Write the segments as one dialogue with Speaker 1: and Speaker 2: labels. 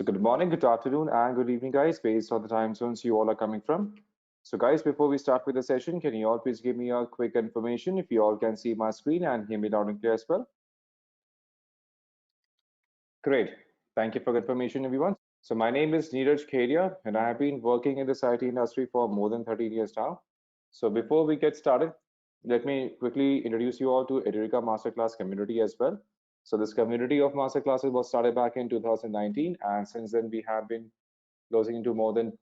Speaker 1: So good morning, good afternoon, and good evening, guys, based on the time zones you all are coming from. So guys, before we start with the session, can you all please give me a quick information if you all can see my screen and hear me loud and clear as well? Great. Thank you for the information, everyone. So my name is Neeraj Kedia, and I have been working in this IT industry for more than 13 years now. So before we get started, let me quickly introduce you all to Edureka Masterclass community as well. So this community of masterclasses was started back in 2019, and since then we have been closing into more than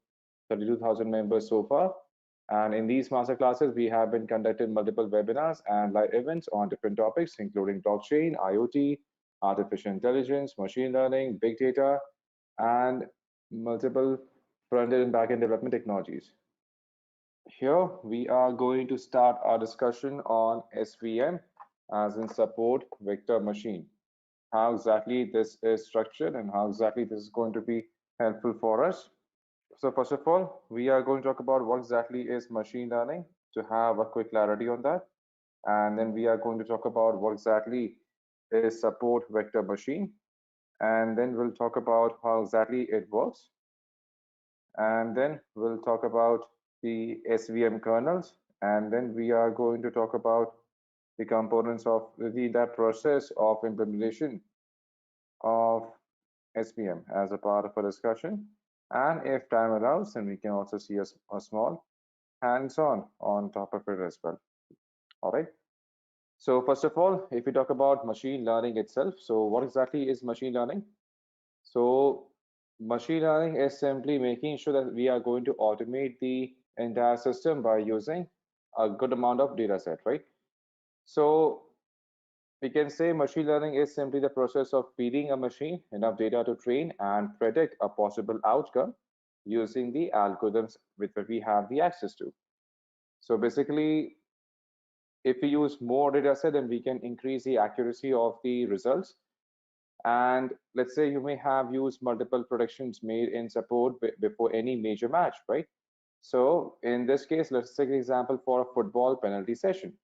Speaker 1: 32,000 members so far. And in these masterclasses, we have been conducting multiple webinars and live events on different topics, including blockchain, IoT, artificial intelligence, machine learning, big data, and multiple front-end and back-end development technologies. Here, we are going to start our discussion on SVM, as in support vector machine. How exactly this is structured and how exactly this is going to be helpful for us. So first of all, we are going to talk about what exactly is machine learning to have a quick clarity on that. And then we are going to talk about what exactly is support vector machine. And then we'll talk about how exactly it works. And then we'll talk about the SVM kernels. And then we are going to talk about the components of that process of implementation of SVM as a part of a discussion. And if time allows, then we can also see a small hands-on top of it as well. All right. So first of all, if we talk about machine learning itself, so what exactly is machine learning? So machine learning is simply making sure that we are going to automate the entire system by using a good amount of data set, right? So we can say machine learning is simply the process of feeding a machine enough data to train and predict a possible outcome using the algorithms which we have the access to. So basically, if we use more data set, then we can increase the accuracy of the results. And let's say you may have used multiple predictions made in support before any major match, right? So in this case, let's take an example for a football penalty session.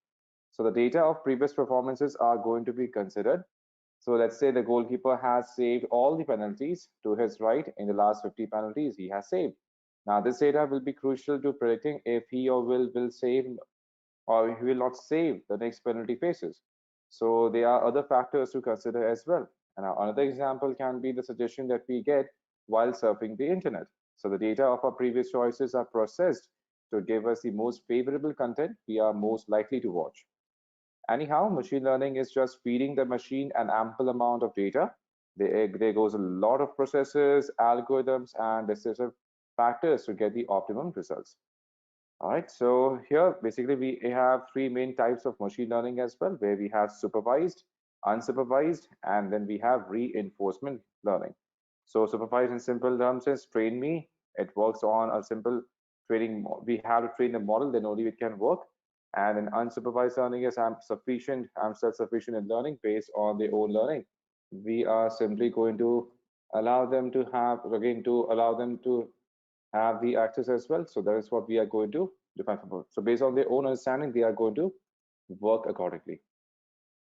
Speaker 1: So the data of previous performances are going to be considered. So let's say the goalkeeper has saved all the penalties to his right in the last 50 penalties he has saved. Now this data will be crucial to predicting if he or will save or he will not save the next penalty faces. So there are other factors to consider as well. And another example can be the suggestion that we get while surfing the internet. So the data of our previous choices are processed to give us the most favorable content we are most likely to watch. Anyhow, machine learning is just feeding the machine an ample amount of data. There goes a lot of processes, algorithms, and decisive factors to get the optimum results. All right, so here basically we have three main types of machine learning as well, where we have supervised, unsupervised, and then we have reinforcement learning. So supervised in simple terms is train me. It works on a simple training. We have to train the model, then only it can work. And then unsupervised learning is I'm self-sufficient in learning based on their own learning. We are simply going to allow them to have, again, to allow them to have the access as well. So that is what we are going to define for both. So based on their own understanding, they are going to work accordingly.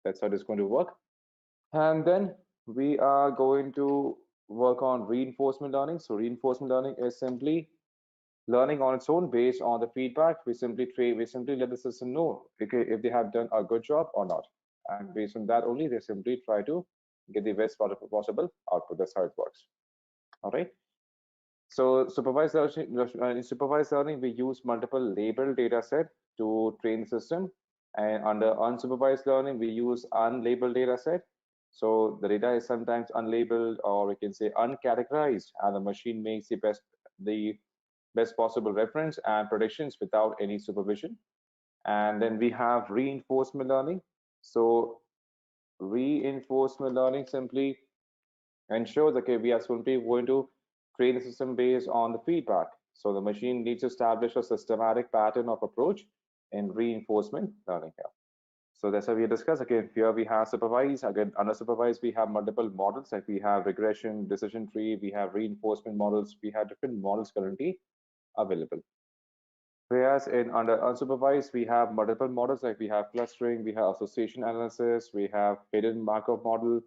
Speaker 1: That's how it's going to work. And then we are going to work on reinforcement learning. So reinforcement learning is simply learning on its own based on the feedback. We simply let the system know if they have done a good job or not. And based on that only, they simply try to get the best possible output. That's how it works. All right. So in supervised learning, we use multiple labeled data set to train the system. And under unsupervised learning, we use unlabeled data set. So the data is sometimes unlabeled, or we can say uncategorized, and the machine makes the best possible reference and predictions without any supervision. And then we have reinforcement learning. So reinforcement learning simply ensures, okay, we are simply going to train the system based on the feedback. So the machine needs to establish a systematic pattern of approach in reinforcement learning here. So that's how we discuss. Again, here we have supervised. Again, unsupervised, we have multiple models. Like we have regression, decision tree, we have reinforcement models. We have different models currently available. Whereas in under unsupervised, we have multiple models. Like we have clustering, we have association analysis, we have hidden Markov model,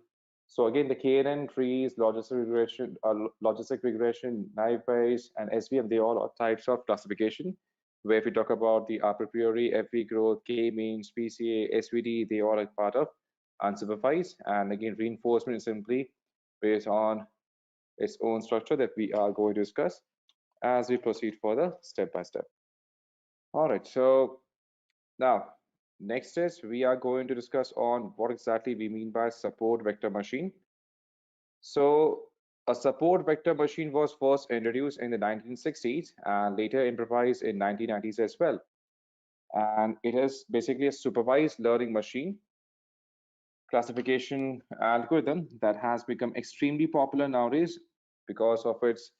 Speaker 1: So again, the KNN trees, logistic regression, naive Bayes, and SVM, they all are types of classification. Where if we talk about the a priori, FV growth, K-means, PCA, SVD, they all are part of unsupervised. And again, reinforcement is simply based on its own structure that we are going to discuss as we proceed further step by step. All right, so now next is we are going to discuss on what exactly we mean by support vector machine. So a support vector machine was first introduced in the 1960s and later improvised in 1990s as well. And it is basically a supervised learning machine classification algorithm that has become extremely popular nowadays because of its,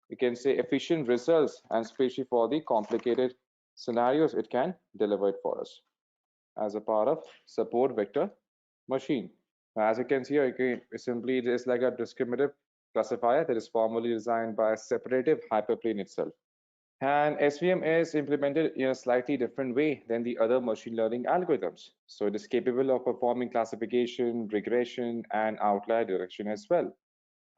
Speaker 1: you can say, efficient results, and especially for the complicated scenarios it can deliver it for us as a part of support vector machine. As you can see, again, simply it is like a discriminative classifier that is formally designed by a separative hyperplane itself. And SVM is implemented in a slightly different way than the other machine learning algorithms. So it is capable of performing classification, regression, and outlier detection as well.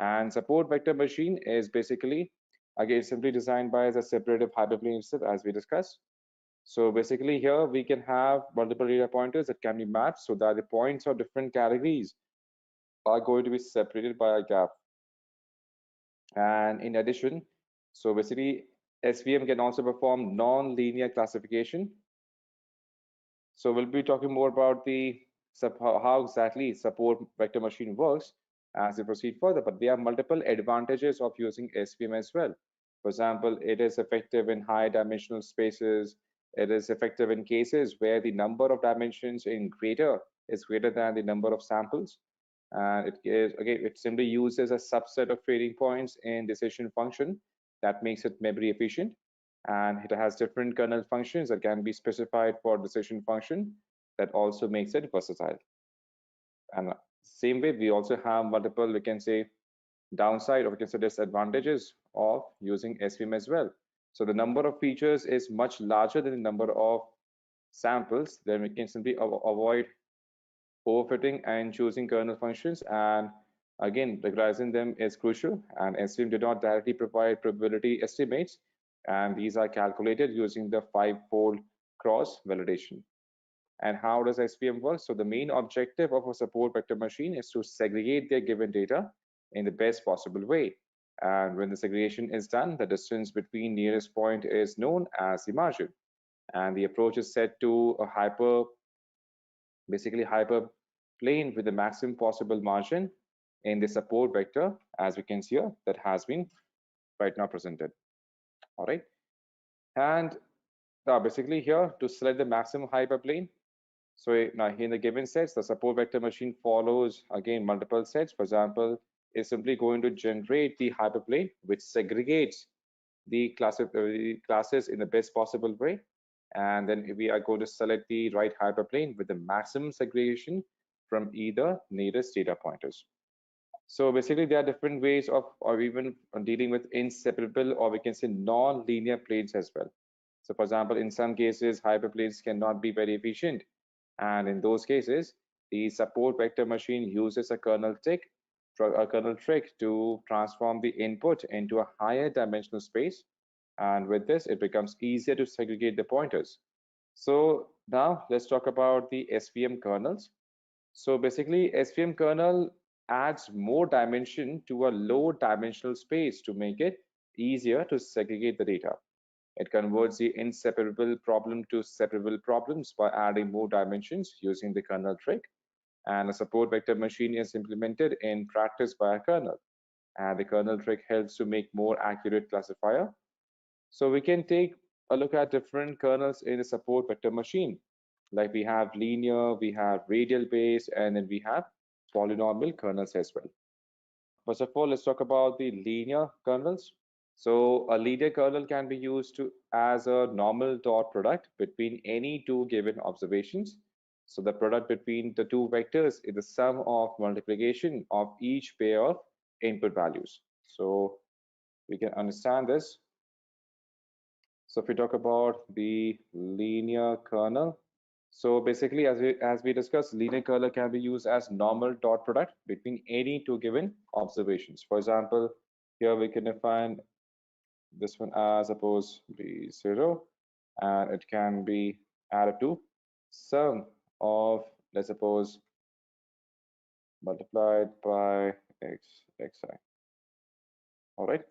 Speaker 1: And support vector machine is basically, again, simply designed by as a separative hyperplane itself, as we discussed. So basically here we can have multiple data pointers that can be mapped so that the points of different categories are going to be separated by a gap. And in addition, so basically SVM can also perform non-linear classification. So we'll be talking more about the how exactly support vector machine works as we proceed further, but there are multiple advantages of using SVM as well. For example, it is effective in high dimensional spaces. It is effective in cases where the number of dimensions is greater than the number of samples. And it is, again, it simply uses a subset of trading points in decision function that makes it memory efficient. And it has different kernel functions that can be specified for decision function that also makes it versatile. And same way, we also have multiple, we can say, downside or we can say disadvantages of using SVM as well. So the number of features is much larger than the number of samples. Then we can simply avoid overfitting and choosing kernel functions. And again, regularizing them is crucial. And SVM did not directly provide probability estimates. And these are calculated using the five-fold cross validation. And how does SVM work? So the main objective of a support vector machine is to segregate their given data in the best possible way. And when the segregation is done, the distance between nearest point is known as the margin. And the approach is set to a basically hyperplane with the maximum possible margin in the support vector, as we can see here, that has been right now presented. All right. And basically here to select the maximum hyperplane. So now in the given sets, the support vector machine follows again multiple sets. For example, is simply going to generate the hyperplane which segregates the classes in the best possible way. And then we are going to select the right hyperplane with the maximum segregation from either nearest data pointers. So basically there are different ways of or even dealing with inseparable or we can say non-linear planes as well. So for example, in some cases, hyperplanes cannot be very efficient. And in those cases, the support vector machine uses a kernel trick to transform the input into a higher dimensional space. And with this, it becomes easier to segregate the pointers. So now let's talk about the SVM kernels. So basically, SVM kernel adds more dimension to a low dimensional space to make it easier to segregate the data. It converts the inseparable problem to separable problems by adding more dimensions using the kernel trick. And a support vector machine is implemented in practice by a kernel. And the kernel trick helps to make more accurate classifier. So we can take a look at different kernels in a support vector machine. Like we have linear, we have radial based, and then we have polynomial kernels as well. First of all, let's talk about the linear kernels. So a linear kernel can be used as a normal dot product between any two given observations. So the product between the two vectors is the sum of multiplication of each pair of input values. So we can understand this. So if we talk about the linear kernel, So basically, as we discussed, linear kernel can be used as normal dot product between any two given observations. For example, here we can define this one as suppose be 0, and it can be added to sum of, let's suppose, multiplied by xi. All right.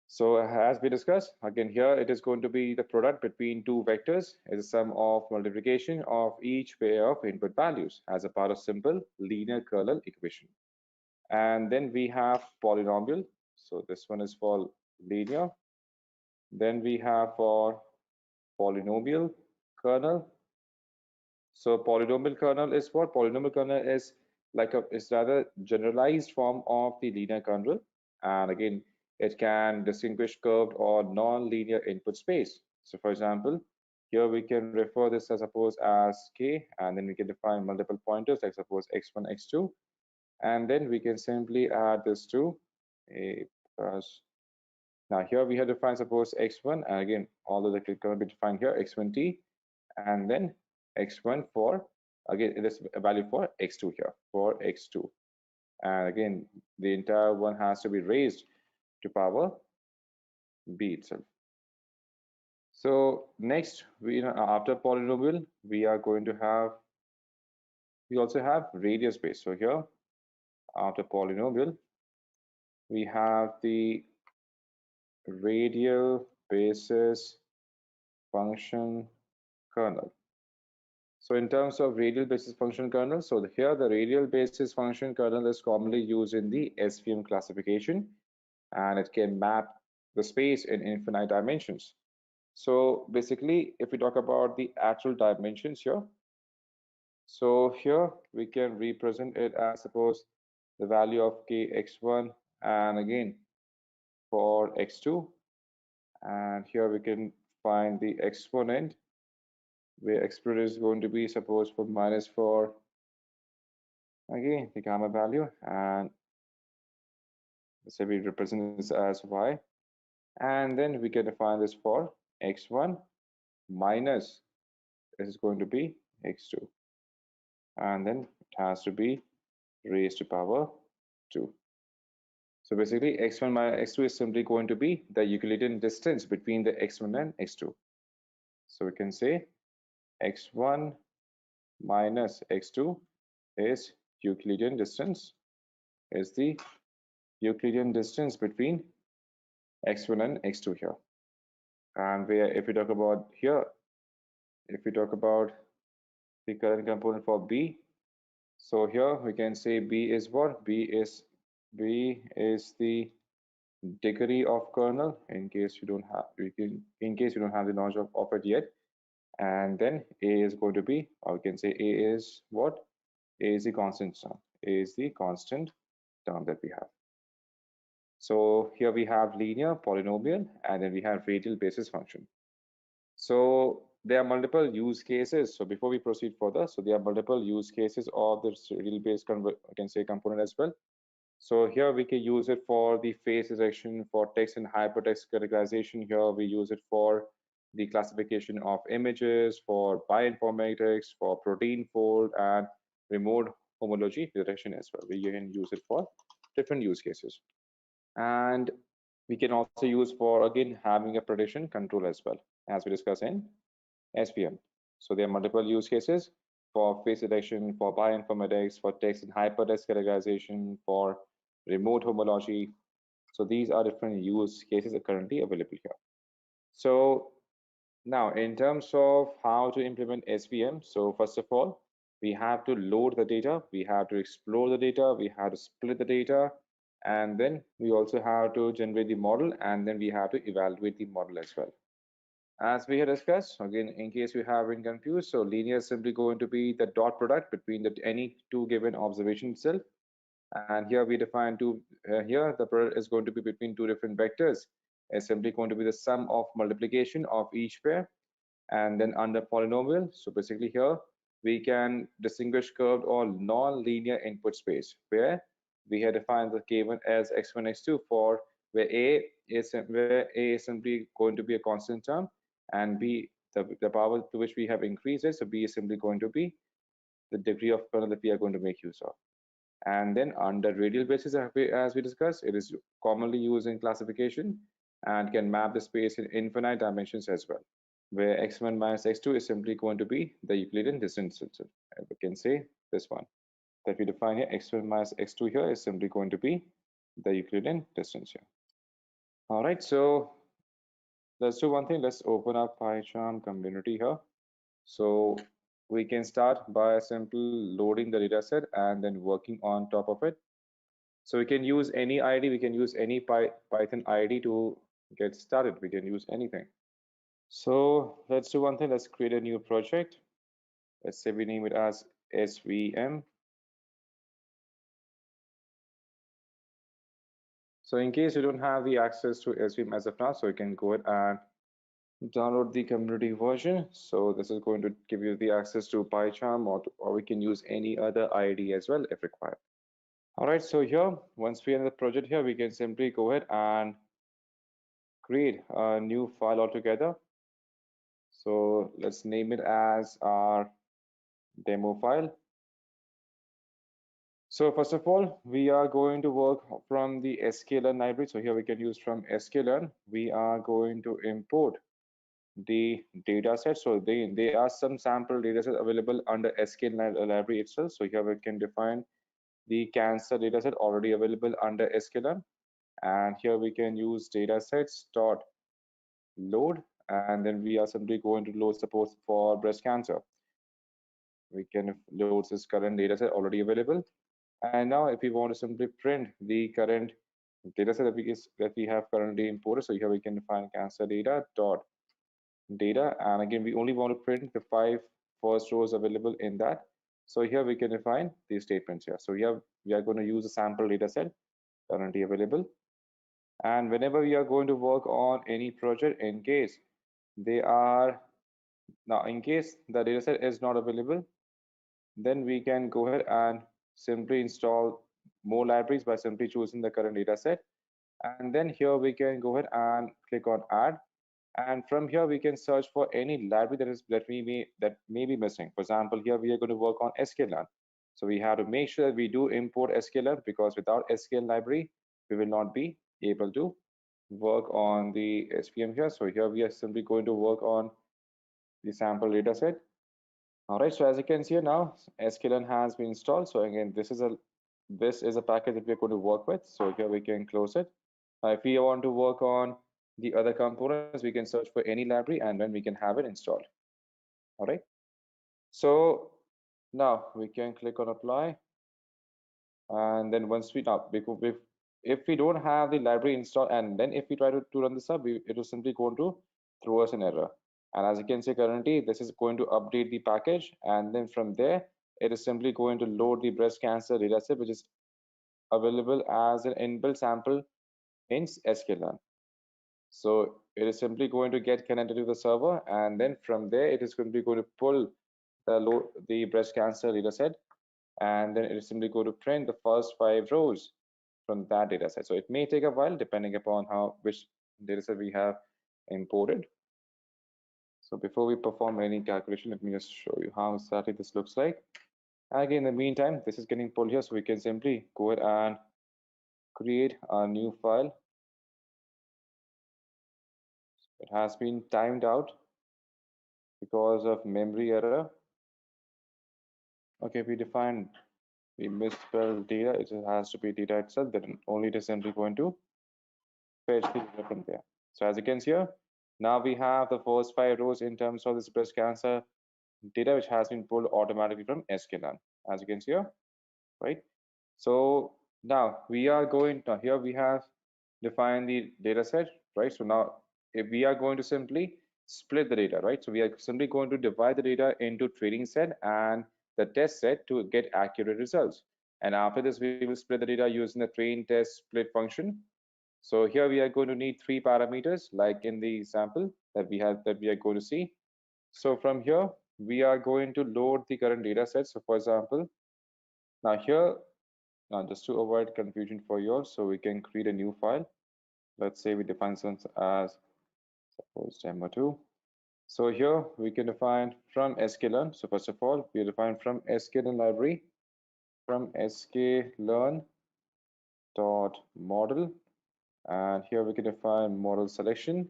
Speaker 1: So as we discussed, again here it is going to be the product between two vectors is a sum of multiplication of each pair of input values as a part of simple linear kernel equation. And then we have polynomial. So this one is for linear. Then we have for polynomial kernel. So polynomial kernel is what? Polynomial kernel is like a is rather generalized form of the linear kernel. And again, it can distinguish curved or non-linear input space. So for example, here we can refer this as suppose as k, and then we can define multiple pointers like suppose x1, x2, and then we can simply add this to a plus. Now here we have defined suppose x1, and again, although the can be defined here x1t, and then x1 for, again it is a value for x2 here for x2, and again the entire one has to be raised to power b itself. So next, after polynomial we are going to have, we also have radius base. So here after polynomial we have the radial basis function kernel. So in terms of radial basis function kernel, so here the radial basis function kernel is commonly used in the SVM classification, and it can map the space in infinite dimensions. So basically, if we talk about the actual dimensions here, so here we can represent it as suppose the value of kx1, and again for x2, and here we can find the exponent where exponent is going to be suppose for minus 4, again the gamma value, and let's say we represent this as y, and then we can define this for x1 minus this is going to be x2, and then it has to be raised to power 2. So basically x1 minus x2 is simply going to be the Euclidean distance between the x1 and x2. So we can say x1 minus x2 is Euclidean distance, is the Euclidean distance between x1 and x2 here. And where if we talk about here, if we talk about the current component for b, so here we can say b is what? B is the degree of kernel, in case you don't have, in case you don't have the knowledge of it yet. And then a is going to be, or we can say a is what? A is the constant term. A is the constant term that we have. So here we have linear, polynomial, and then we have radial basis function. So there are multiple use cases. So before we proceed further, so there are multiple use cases of this radial based I can say component as well. So here we can use it for the phase detection, for text and hypertext categorization. Here we use it for the classification of images, for bioinformatics, for protein fold, and remote homology detection as well. We can use it for different use cases. And we can also use for, again, having a prediction control as well, as we discussed in SVM. So there are multiple use cases for face detection, for bioinformatics, for text and hypertext categorization, for remote homology. So these are different use cases that are currently available here. So now in terms of how to implement SVM, so first of all, we have to load the data, we have to explore the data, we have to split the data, and then we also have to generate the model, and then we have to evaluate the model as well. As we had discussed, again, in case you have been confused, so linear is simply going to be the dot product between any two given observation itself. And here we define here the product is going to be between two different vectors. It's simply going to be the sum of multiplication of each pair. And then under polynomial, so basically here we can distinguish curved or non-linear input space, where we have defined the k1 as x1, x2 for where a is simply going to be a constant term, and b the power to which we have increased it. So B is simply going to be the degree of kernel that we are going to make use of. And then under radial basis, as we discussed, it is commonly used in classification and can map the space in infinite dimensions as well, where x1 minus x2 is simply going to be the Euclidean distance. We can say this one that we define here, x1 minus x2 here is simply going to be the Euclidean distance here. All right, so let's do one thing. Let's open up PyCharm community here. So we can start by simply loading the dataset and then working on top of it. So we can use any ID, we can use any Python ID to get started. We can use anything. So let's do one thing. Let's create a new project. Let's say we name it as SVM. So in case you don't have the access to SVM as of now, so you can go ahead and download the community version. So this is going to give you the access to PyCharm, or we can use any other ID as well if required. All right, so here, once we are in the project here, we can simply go ahead and create a new file altogether. So let's name it as our demo file. So first of all, we are going to work from the sklearn library. So here we can use from sklearn. We are going to import the data set. So there are some sample data sets available under sklearn library itself. So here we can define the cancer data set already available under sklearn. And here we can use datasets dot load, and then we are simply going to load support for breast cancer. We can load this current dataset already available. And now if we want to simply print the current dataset that we have currently imported, so here we can define cancer data dot data, and again we only want to print the 5 first rows available in that. So here we can define these statements here. So here we are going to use a sample dataset currently available, and whenever we are going to work on any project, in case in case the dataset is not available, then we can go ahead and simply install more libraries by simply choosing the current dataset. And then here we can go ahead and click on add. And from here we can search for any library that may be missing. For example, here we are going to work on sklearn. So we have to make sure that we do import sklearn, because without sklearn library, we will not be able to work on the SVM here. So here we are simply going to work on the sample dataset. All right, so as you can see now, sklearn has been installed. So again, this is a package that we're going to work with. So here we can close it. If we want to work on the other components, we can search for any library and then we can have it installed. All right. So now we can click on apply. And then once we now, if we don't have the library installed, and then if we try to run this up, it is simply going to throw us an error. And as you can see currently, this is going to update the package. And then from there, it is simply going to load the breast cancer dataset, which is available as an inbuilt sample in sklearn. So it is simply going to get connected to the server, and then from there, it is simply going to pull the breast cancer dataset, and then it is simply going to print the first 5 rows from that dataset. So it may take a while depending upon which dataset we have imported. So before we perform any calculation, let me just show you how exactly this looks like. Again, in the meantime, this is getting pulled here, so we can simply go ahead and create a new file. It has been timed out because of memory error. Okay, we misspelled data. It has to be data itself. Then only it is simply going to fetch the data from there. So as you can see here, now we have the first 5 rows in terms of this breast cancer data, which has been pulled automatically from sklearn, as you can see here, right? So now here we have defined the data set, right? So now if we are going to simply split the data, right? So we are simply going to divide the data into training set and the test set to get accurate results. And after this, we will split the data using the train test split function. So here we are going to need 3 parameters, like in the example that we are going to see. So from here, we are going to load the current data set. So for example, now just to avoid confusion for you all, so we can create a new file. Let's say we define some as suppose demo2. So here we can define from sklearn. So first of all, we define from sklearn library, from sklearn dot model, and here we can define model selection.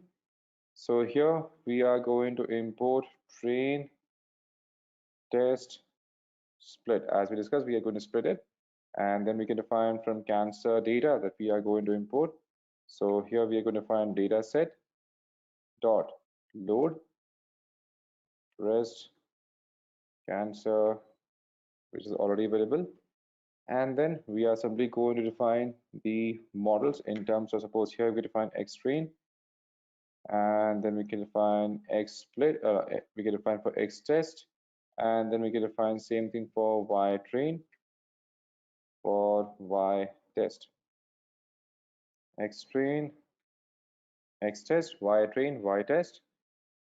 Speaker 1: So here we are going to import train test split. As we discussed, we are going to split it, and then we can define from cancer data that we are going to import. So here we are going to find data set dot load rest cancer, which is already available. And then we are simply going to define the models in terms of, suppose here we define X train, and then we can define X split, we can define for X test, and then we can define same thing for Y train, for Y test. X train, X test, Y train, Y test.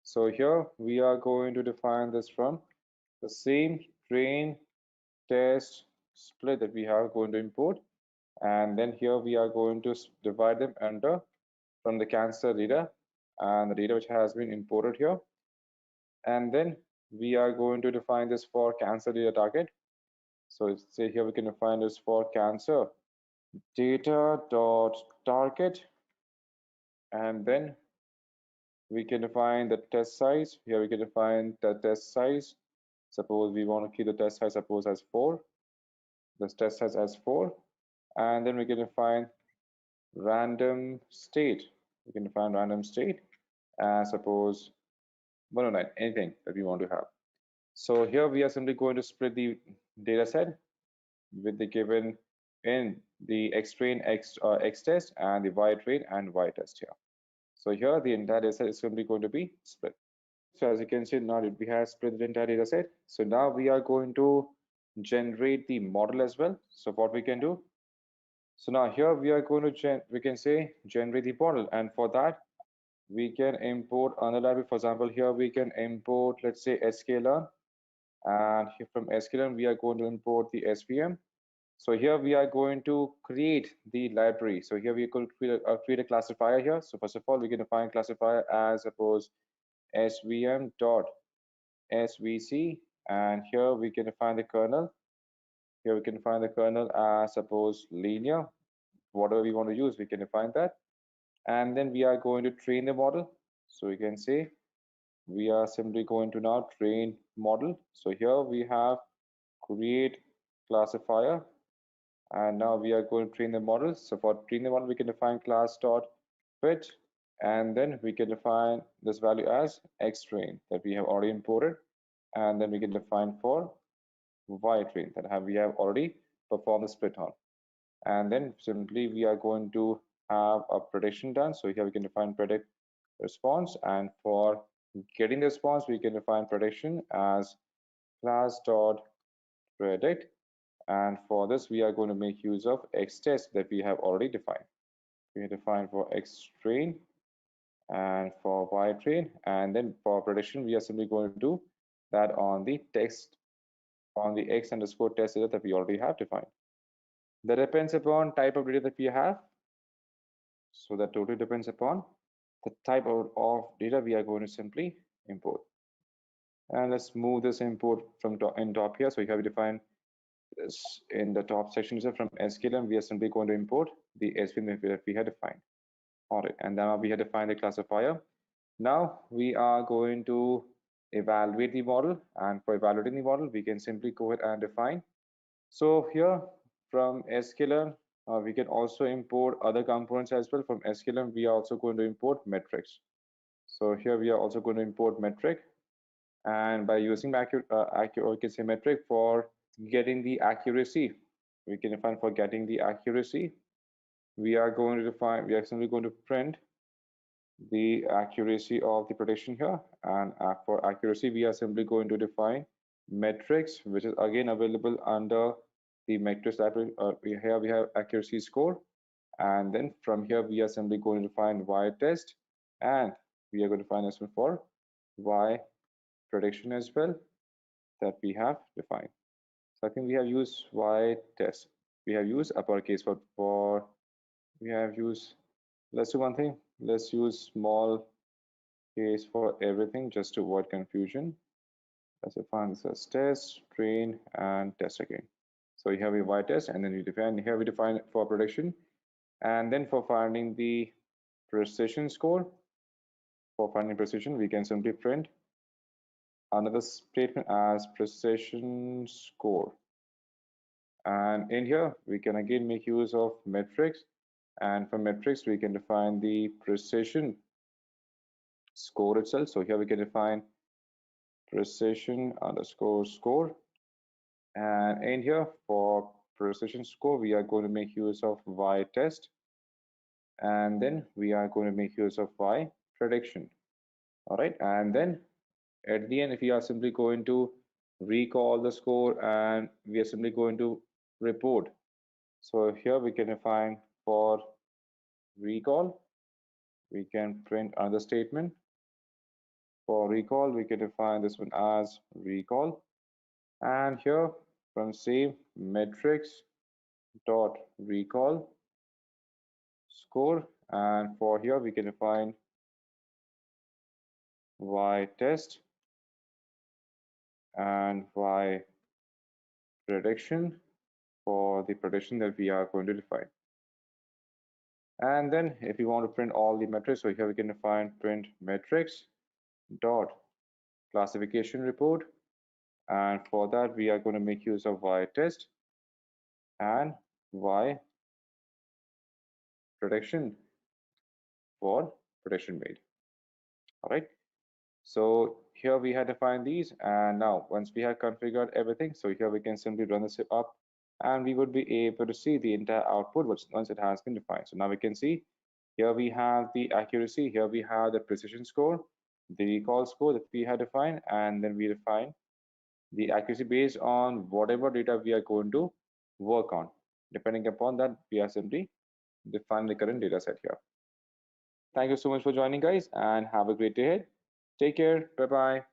Speaker 1: So here we are going to define this from the same train test split that we are going to import, and then here we are going to divide them under from the cancer data and the data which has been imported here, and then we are going to define this for cancer data target. So say here we can define this for cancer data dot target, and then we can define the test size. Here we can define the test size. Suppose we want to keep the test size, suppose as 4, this test size as 4, and then we can define random state. We can define random state as suppose 109, anything that we want to have. So here we are simply going to split the data set with the given in the X train, X test, and the Y train and Y test here. So here the entire data set is simply going to be split. So as you can see, now we have split the entire data set. So now we are going to generate the model as well. So what we can do, so now here we are going to we can say generate the model, and for that we can import another library. For example, here we can import, let's say, sklearn, and here from sklearn we are going to import the SVM. So here we are going to create the library. So here we could create a classifier here. So first of all, we can define classifier as suppose svm dot svc, and here we can define the kernel. Here we can define the kernel as suppose linear, whatever we want to use, we can define that. And then we are going to train the model. So we can say we are simply going to now train model. So here we have create classifier, and now we are going to train the model. So for train the model, we can define class dot fit, and then we can define this value as X train that we have already imported, and then we can define for Y train that we have already performed the split on. And then simply we are going to have a prediction done. So here we can define predict response, and for getting the response we can define prediction as class dot predict, and for this we are going to make use of X test that we have already defined. We define for X train and for Y train, and then for prediction we are simply going to do that on the text, on the X underscore test data that we already have defined. That depends upon type of data that we have. So that totally depends upon the type of data we are going to simply import. And let's move this import from top here. So here we define this in the top section from sklearn. We are simply going to import the SVM that we had defined. All right, and now we have defined the classifier. Now we are going to evaluate the model, and for evaluating the model, we can simply go ahead and define. So here from sklearn, we can also import other components as well. From sklearn, we are also going to import metrics. So here we are also going to import metric, and by using we can say metric for getting the accuracy, we can define for getting the accuracy. We are going to define, we are simply going to print the accuracy of the prediction here, and for accuracy we are simply going to define metrics, which is again available under the metrics library. Here we have accuracy score, and then from here we are simply going to define Y test, and we are going to find this one for Y prediction as well that we have defined. So I think we have used Y test, we have used uppercase for we have used, let's do one thing, let's use small case for everything just to avoid confusion. Let's define this as test, train, and test again. So you have a y test, and then you define here we define it for prediction, and then for finding the precision score. For finding precision, we can simply print another statement as precision score. And in here, we can again make use of metrics. And for metrics, we can define the precision score itself. So here we can define precision underscore score. And in here, for precision score, we are going to make use of y test. And then we are going to make use of y prediction. All right. And then at the end, if we are simply going to recall the score and we are simply going to report. So here we can define for recall, we can print another statement. For recall, we can define this one as recall. And here from same metrics dot recall score. And for here, we can define y test and y prediction for the prediction that we are going to define. And then if you want to print all the metrics, so here we can define print metrics dot classification report. And for that, we are going to make use of y test and y prediction for prediction made. All right. So here we had defined these, and now once we have configured everything, so here we can simply run this up, and we would be able to see the entire output once it has been defined. So now we can see here we have the accuracy, here we have the precision score, the recall score that we had defined, and then we define the accuracy based on whatever data we are going to work on. Depending upon that, we are simply defining the current data set here. Thank you so much for joining, guys, and have a great day ahead. Take care. Bye bye.